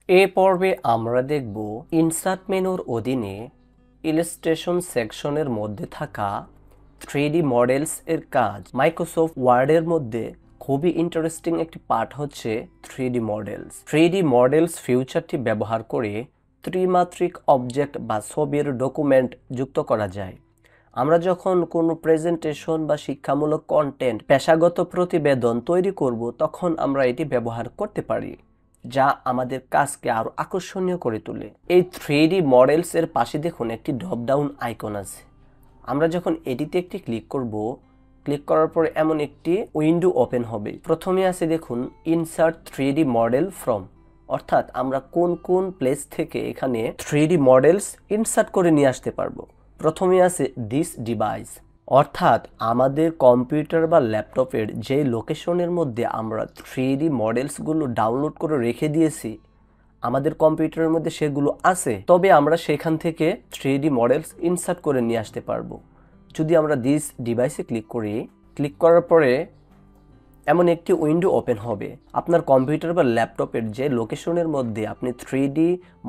এ পর্বে আমরা দেখব ইনসার্ট মেনুর অধীনে ইলাস্ট্রেশন সেকশনের মধ্যে থাকা 3D মডেলস এর কাজ। মাইক্রোসফট ওয়ার্ডের মধ্যে খুবই ইন্টারেস্টিং একটি পার্ট হচ্ছে 3D মডেলস। 3D মডেলস ফিউচারটি ব্যবহার করে ত্রিমাত্রিক অবজেক্ট বা ছবির ডকুমেন্ট যুক্ত করা যায়। আমরা যখন কোনো প্রেজেন্টেশন বা শিক্ষামূলক কন্টেন্ট, পেশাগত প্রতিবেদন তৈরি করব, তখন আমরা এটি ব্যবহার করতে পারি, যা আমাদের কাজকে আরো আকর্ষণীয় করে তোলে। এই 3D মডেলস এর পাশে দেখুন একটি ড্রপ ডাউন আইকন আছে। আমরা যখন এটিতে একটি ক্লিক করব, ক্লিক করার পরে এমন একটি উইন্ডো ওপেন হবে। প্রথমে আছে দেখুন ইনসার্ট 3D মডেল ফ্রম, অর্থাৎ আমরা কোন কোন প্লেস থেকে এখানে 3D মডেলস ইনসার্ট করে নিয়ে আসতে পারবো। প্রথমে আছে দিস ডিভাইস, অর্থাৎ আমাদের কম্পিউটার বা ল্যাপটপের যে লোকেশনের মধ্যে আমরা 3D মডেলসগুলো ডাউনলোড করে রেখে দিয়েছি, আমাদের কম্পিউটারের মধ্যে সেগুলো আছে, তবে আমরা সেখান থেকে 3D মডেলস ইনসার্ট করে নিয়ে আসতে পারবো। যদি আমরা দিস ডিভাইসে ক্লিক করি, ক্লিক করার পরে এমন একটি উইন্ডো ওপেন হবে। আপনার কম্পিউটার বা ল্যাপটপের যে লোকেশনের মধ্যে আপনি 3D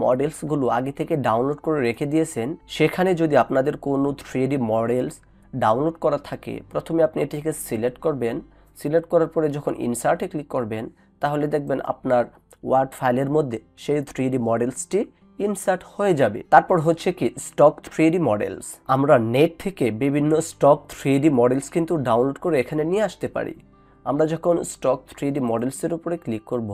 মডেলসগুলো আগে থেকে ডাউনলোড করে রেখে দিয়েছেন, সেখানে যদি আপনাদের কোনো 3D মডেলস ডাউনলোড করা থাকে, প্রথমে আপনি এটিকে সিলেক্ট করবেন। সিলেক্ট করার পরে যখন ইনসার্টে ক্লিক করবেন, তাহলে দেখবেন আপনার ওয়ার্ড ফাইলের মধ্যে সেই 3D মডেলসটি ইনসার্ট হয়ে যাবে। তারপর হচ্ছে কি স্টক 3D মডেলস। আমরা নেট থেকে বিভিন্ন স্টক 3D মডেলস কিন্তু ডাউনলোড করে এখানে নিয়ে আসতে পারি। আমরা যখন স্টক 3D মডেলসের উপরে ক্লিক করব,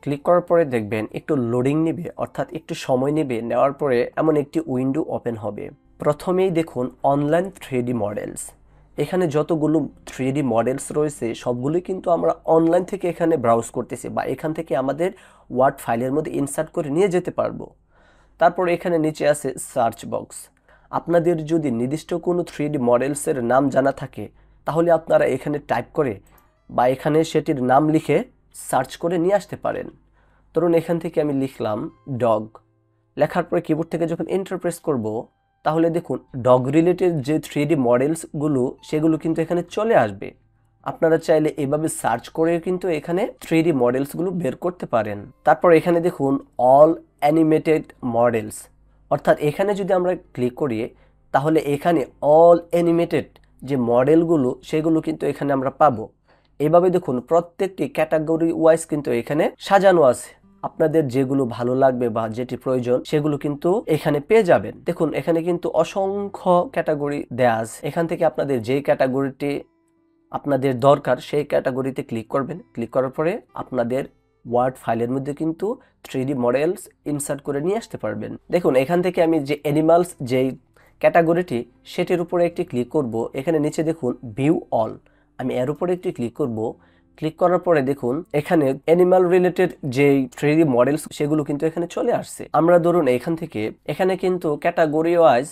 ক্লিক করার পরে দেখবেন একটু লোডিং নেবে, অর্থাৎ একটু সময় নেবে। নেওয়ার পরে এমন একটি উইন্ডো ওপেন হবে। প্রথমেই দেখুন অনলাইন 3D মডেলস। এখানে যতগুলো 3D মডেলস রয়েছে সবগুলোই কিন্তু আমরা অনলাইন থেকে এখানে ব্রাউজ করতেছি, বা এখান থেকে আমাদের ওয়ার্ড ফাইলের মধ্যে ইনসার্ট করে নিয়ে যেতে পারবো। তারপর এখানে নিচে আছে সার্চ বক্স। আপনাদের যদি নির্দিষ্ট কোনো 3D মডেলসের নাম জানা থাকে, তাহলে আপনারা এখানে টাইপ করে বা এখানে সেটির নাম লিখে সার্চ করে নিয়ে আসতে পারেন। ধরুন এখান থেকে আমি লিখলাম ডগ। লেখার পরে কিবোর্ড থেকে যখন এন্টার প্রেস করব, তাহলে দেখুন ডগ রিলেটেড যে 3D মডেলসগুলো সেগুলো কিন্তু এখানে চলে আসবে। আপনারা চাইলে এভাবে সার্চ করে কিন্তু এখানে 3D মডেলসগুলো বের করতে পারেন। তারপর এখানে দেখুন অল অ্যানিমেটেড মডেলস, অর্থাৎ এখানে যদি আমরা ক্লিক করি, তাহলে এখানে অল অ্যানিমেটেড যে মডেলগুলো সেগুলো কিন্তু এখানে আমরা পাবো। এইভাবে দেখুন প্রত্যেকটি ক্যাটাগরি ওয়াইজ কিন্তু এখানে সাজানো আছে। আপনাদের যেগুলো ভালো লাগবে বা যেটি প্রয়োজন সেগুলো কিন্তু এখানে পেয়ে যাবেন। দেখুন এখানে কিন্তু অসংখ্য ক্যাটাগরি দেয়া আছে। এখান থেকে আপনাদের যে ক্যাটাগরিটি আপনাদের দরকার সেই ক্যাটাগরিতে ক্লিক করবেন। ক্লিক করার পরে আপনাদের ওয়ার্ড ফাইলের মধ্যে কিন্তু 3D মডেলস ইনসার্ট করে নিয়ে আসতে পারবেন। দেখুন এখান থেকে আমি যে অ্যানিমালস যেই ক্যাটাগরিটি, সেটির উপরে একটি ক্লিক করব। এখানে নিচে দেখুন ভিউ অল, আমি এর উপরে একটি ক্লিক করব। ক্লিক করার পরে দেখুন এখানে অ্যানিমাল রিলেটেড যে 3D মডেলস সেগুলো কিন্তু এখানে চলে আসছে। আমরা ধরুন এখান থেকে এখানে কিন্তু ক্যাটাগরি ওয়াইজ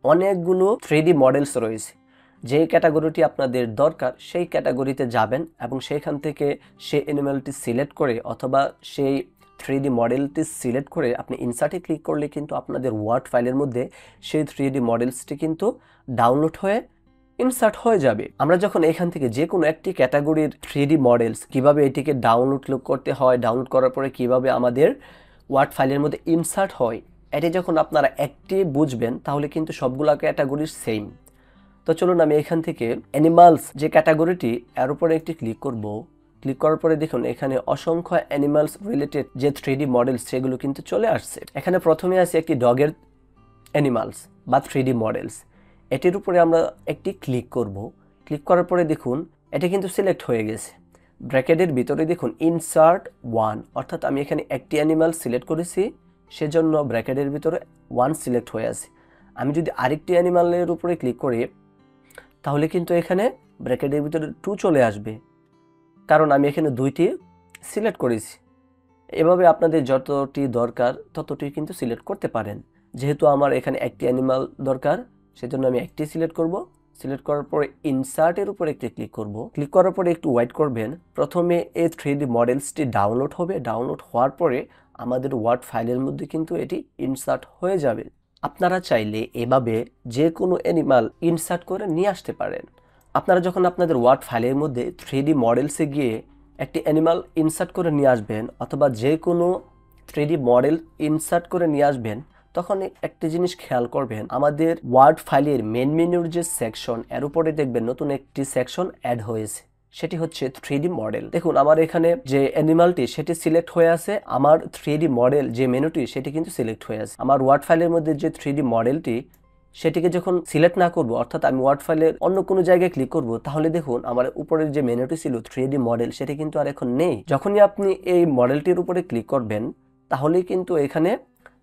অনেকগুলো 3D মডেলস রয়েছে। যে ক্যাটাগরিটি আপনাদের দরকার সেই ক্যাটাগরিতে যাবেন এবং সেইখান থেকে সেই অ্যানিমালটি সিলেক্ট করে অথবা সেই 3D মডেলটি সিলেক্ট করে আপনি ইনসার্টে ক্লিক করলে কিন্তু আপনাদের ওয়ার্ড ফাইলের মধ্যে সেই 3D মডেলসটি কিন্তু ডাউনলোড হয়ে ইনসার্ট হয়ে যাবে। আমরা যখন এখান থেকে যে কোনো একটি ক্যাটাগরির 3D মডেলস কিভাবে এটিকে ডাউনলোড করতে হয়, ডাউনলোড করার পরে কিভাবে আমাদের ওয়ার্ড ফাইলের মধ্যে ইনসার্ট হয়, এটি যখন আপনারা একটি বুঝবেন, তাহলে কিন্তু সবগুলা ক্যাটাগরির সেম। তো চলুন আমি এখান থেকে অ্যানিমালস যে ক্যাটাগরিটি, এর উপরে একটি ক্লিক করব। ক্লিক করার পরে দেখুন এখানে অসংখ্য অ্যানিমালস রিলেটেড যে 3D মডেলস সেগুলো কিন্তু চলে আসছে। এখানে প্রথমে আছে একটি ডগের অ্যানিমালস বা 3D মডেলস। এটির উপরে আমরা একটি ক্লিক করব। ক্লিক করার পরে দেখুন এটা কিন্তু সিলেক্ট হয়ে গেছে। ব্র্যাকেটের ভিতরে দেখুন ইনসার্ট 1, অর্থাৎ আমি এখানে একটি অ্যানিমাল সিলেক্ট করেছি, সেজন্য ব্র্যাকেটের ভিতরে 1 সিলেক্ট হয়ে আছে। আমি যদি আরেকটি অ্যানিমালের উপরে ক্লিক করি, তাহলে কিন্তু এখানে ব্র্যাকেটের ভিতরে 2 চলে আসবে, কারণ আমি এখানে 2টি সিলেক্ট করেছি। এভাবে আপনাদের যতটি দরকার ততটি কিন্তু সিলেক্ট করতে পারেন। যেহেতু আমার এখানে একটি অ্যানিমাল দরকার, সেজন্য আমি একটি সিলেক্ট করব। সিলেক্ট করার পরে ইনসার্টের উপরে একটি ক্লিক করব। ক্লিক করার পরে একটু ওয়েট করবেন। প্রথমে এই 3D মডেলসটি ডাউনলোড হবে। ডাউনলোড হওয়ার পরে আমাদের ওয়ার্ড ফাইলের মধ্যে কিন্তু এটি ইনসার্ট হয়ে যাবে। আপনারা চাইলে এভাবে যে কোনো অ্যানিমাল ইনসার্ট করে নিয়ে আসতে পারেন। আপনারা যখন আপনাদের ওয়ার্ড ফাইলের মধ্যে 3D মডেলসে গিয়ে একটি অ্যানিমাল ইনসার্ট করে নিয়ে আসবেন, অথবা যে কোনো 3D মডেল ইনসার্ট করে নিয়ে আসবেন, তখন একটা জিনিস খেয়াল করবেন, আমাদের ওয়ার্ড ফাইলের মেন মেনুর যে সেকশন এর উপরে দেখবেন নতুন একটি সেকশন অ্যাড হয়েছে, সেটি হচ্ছে 3D মডেল। দেখুন আমার এখানে যে অ্যানিমালটি সেটি সিলেক্ট হয়ে আছে, আমার 3D মডেল যে মেনুটি সেটি কিন্তু সিলেক্ট হয়ে আছে। আমার ওয়ার্ড ফাইলের মধ্যে যে 3D মডেলটি সেটিকে যখন সিলেক্ট না করব, অর্থাৎ আমি ওয়ার্ড ফাইলের অন্য কোনো জায়গায় ক্লিক করব, তাহলে দেখুন আমার উপরের যে মেনুটি ছিল 3D মডেল সেটি কিন্তু আর এখন নেই। যখনই আপনি এই মডেলটির উপরে ক্লিক করবেন তাহলেই কিন্তু এখানে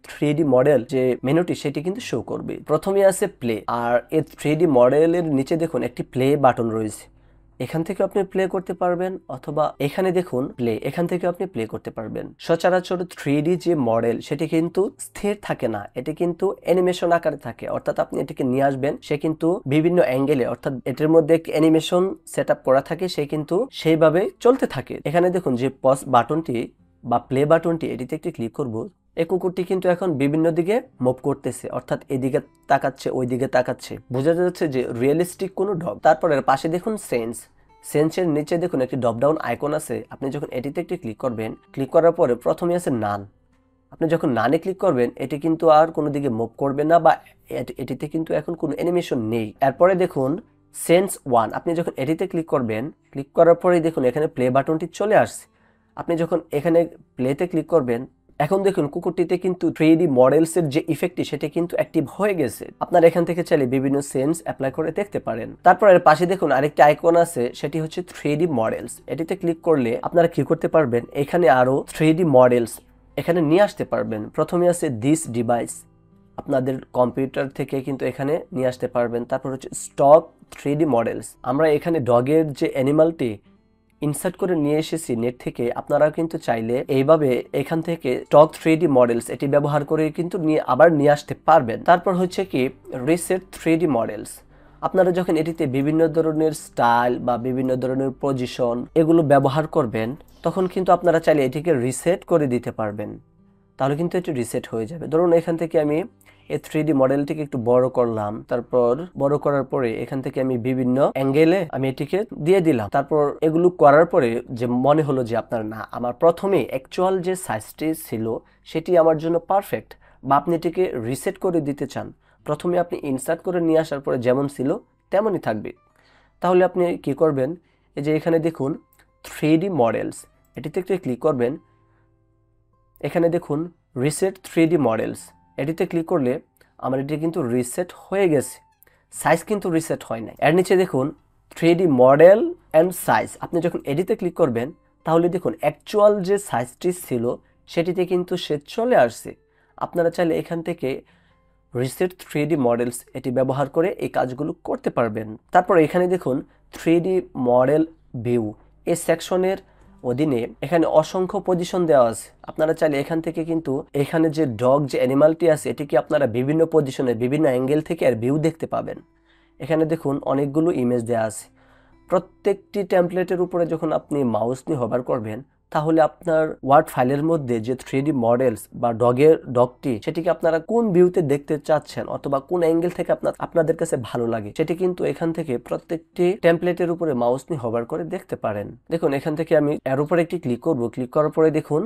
3D মডেল যে মেনুটি সেটি কিন্তু শো করবে। প্রথমে আছে প্লে, আর এই 3D মডেলের নিচে দেখুন একটি প্লে বাটন রয়েছে, এখান থেকে আপনি প্লে করতে পারবেন, অথবা এখানে দেখুন প্লে, এখান থেকে আপনি প্লে করতে পারবেন। সচরাচর 3D যে মডেল সেটি কিন্তু স্থির থাকে না, এটি কিন্তু অ্যানিমেশন আকারে থাকে, অর্থাৎ আপনি এটিকে নিয়ে আসবেন, সে কিন্তু বিভিন্ন অ্যাঙ্গেলে, অর্থাৎ এটির মধ্যে একটি অ্যানিমেশন সেট আপ করা থাকে, সে কিন্তু সেইভাবে চলতে থাকে। এখানে দেখুন যে পজ বাটনটি বা প্লে বাটনটি, এটিতে একটি ক্লিক করব, এই কুকুরটি কিন্তু এখন বিভিন্ন দিকে মুভ করতেছে, অর্থাৎ এদিকে তাকাচ্ছে, ওই দিকে তাকাচ্ছে, বোঝা যাচ্ছে যে রিয়েলিস্টিক কোনো ডগ। তারপর এর পাশে দেখুন সেন্সের নিচে দেখুন একটি ড্রপ ডাউন আইকন আছে, আপনি যখন এটিতে একটি ক্লিক করবেন, ক্লিক করার পরে প্রথমে আছে নান, আপনি যখন নানে ক্লিক করবেন এটি কিন্তু আর কোনো দিকে মুভ করবে না, বা এটিতে কিন্তু এখন কোনো অ্যানিমেশন নেই। এরপরে দেখুন সেন্স 1, আপনি যখন এটিতে ক্লিক করবেন, ক্লিক করার পরেই দেখুন এখানে প্লে বাটনটি চলে আসছে, আপনি যখন এখানে প্লেতে ক্লিক করবেন, এখন দেখুন কুকুরটিতে কিন্তু 3D মডেলসের যে ইফেক্টটি সেটা কিন্তু অ্যাক্টিভ হয়ে গেছে। আপনারা এখান থেকে চাইলে বিভিন্ন সেন্স অ্যাপ্লাই করে দেখতে পারেন। তারপর এর পাশে দেখুন আরেকটি আইকন আছে, সেটি হচ্ছে 3D মডেলস। এটিতে ক্লিক করলে আপনারা কি করতে পারবেন, এখানে আরো 3D মডেলস এখানে নিয়ে আসতে পারবেন। প্রথমে আছে দিস ডিভাইস, আপনাদের কম্পিউটার থেকে কিন্তু এখানে নিয়ে আসতে পারবেন। তারপর হচ্ছে স্টক 3D মডেলস, আমরা এখানে ডগের যে অ্যানিমালটি ইনসার্ট করে নিয়ে এসেছি নেট থেকে, আপনারা কিন্তু চাইলে এইভাবে এখান থেকে স্টক 3D মডেলস এটি ব্যবহার করে কিন্তু আবার নিয়ে আসতে পারবেন। তারপর হচ্ছে কি রিসেট 3D মডেলস, আপনারা যখন এটিতে বিভিন্ন ধরনের স্টাইল বা বিভিন্ন ধরনের পজিশন এগুলো ব্যবহার করবেন, তখন কিন্তু আপনারা চাইলে এটিকে রিসেট করে দিতে পারবেন, তাহলে কিন্তু এটি রিসেট হয়ে যাবে। ধরুন এখান থেকে আমি এই 3D মডেলটিকে একটু বড় করলাম, তারপর বড় করার পরে এখান থেকে আমি বিভিন্ন অ্যাঙ্গেলে আমি এটিকে দিয়ে দিলাম। তারপর এগুলো করার পরে যে মনে হলো যে আপনার না, আমার প্রথমে অ্যাকচুয়াল যে সাইজটি ছিল সেটি আমার জন্য পারফেক্ট, বা আপনি এটিকে রিসেট করে দিতে চান, প্রথমে আপনি ইনসার্ট করে নিয়ে আসার পরে যেমন ছিল তেমনই থাকবে, তাহলে আপনি কি করবেন, এই যে এখানে দেখুন 3D মডেলস, এটিতে একটু ক্লিক করবেন, এখানে দেখুন রিসেট 3D মডেলস, এটিতে ক্লিক করলে আমার এটি কিন্তু রিসেট হয়ে গেছে, সাইজ কিন্তু রিসেট হয় নাই। এর নিচে দেখুন 3D মডেল অ্যান্ড সাইজ, আপনি যখন এটিতে ক্লিক করবেন তাহলে দেখুন অ্যাকচুয়াল যে সাইজটি ছিল সেটিতে কিন্তু সে চলে আসছে। আপনারা চাইলে এখান থেকে রিসেট 3D মডেলস এটি ব্যবহার করে এই কাজগুলো করতে পারবেন। তারপর এখানে দেখুন 3D মডেল ভিউ, এই সেকশনের অধীনে এখানে অসংখ্য পজিশন দেওয়া আছে, আপনারা চাইলে এখান থেকে কিন্তু এখানে যে ডগ যে অ্যানিমালটি আছে এটিকে আপনারা বিভিন্ন পজিশনে বিভিন্ন অ্যাঙ্গেল থেকে এর ভিউ দেখতে পাবেন। এখানে দেখুন অনেকগুলো ইমেজ দেওয়া আছে, প্রত্যেকটি টেমপ্লেটের উপরে যখন আপনি মাউস নিয়ে হোভার করবেন তাহলে আপনার ওয়ার্ড ফাইলের মধ্যে যে 3D মডেলস বা ডগটি সেটিকে আপনারা কোন ভিউতে দেখতে চাচ্ছেন, অথবা কোন অ্যাঙ্গেল থেকে আপনাদের কাছে ভালো লাগে, সেটি কিন্তু এখান থেকে প্রত্যেকটি টেমপ্লেটের উপরে মাউস নিয়ে হোভার করে দেখতে পারেন। দেখুন এখান থেকে আমি এর উপরে একটি ক্লিক করব, ক্লিক করার পরে দেখুন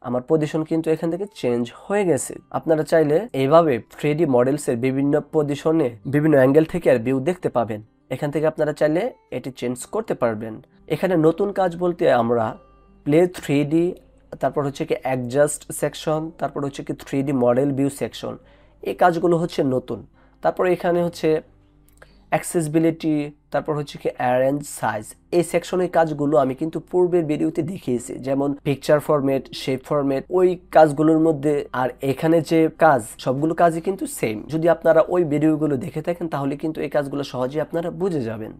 আমার পজিশন কিন্তু এখান থেকে চেঞ্জ হয়ে গেছে। আপনারা চাইলে এইভাবে 3D মডেলসের বিভিন্ন পজিশনে বিভিন্ন অ্যাঙ্গেল থেকে আর ভিউ দেখতে পাবেন, এখান থেকে আপনারা চাইলে এটি চেঞ্জ করতে পারবেন। এখানে নতুন কাজ বলতে আমরা প্লে 3D, তারপর হচ্ছে কি অ্যাডজাস্ট সেকশন, তারপর হচ্ছে কি 3D মডেল ভিউ সেকশন, এই কাজগুলো হচ্ছে নতুন। তারপর এখানে হচ্ছে অ্যাক্সেসিবিলিটি, তারপর হচ্ছে কি অ্যারেঞ্জ সাইজ, এই সেকশনের কাজগুলো আমি কিন্তু পূর্বের ভিডিওতে দেখিয়েছি, যেমন পিকচার ফরম্যাট, শেপ ফরম্যাট, ওই কাজগুলোর মধ্যে আর এখানে যে কাজ সবগুলো কাজই কিন্তু সেম। যদি আপনারা ওই ভিডিওগুলো দেখে থাকেন তাহলে কিন্তু এই কাজগুলো সহজেই আপনারা বুঝে যাবেন।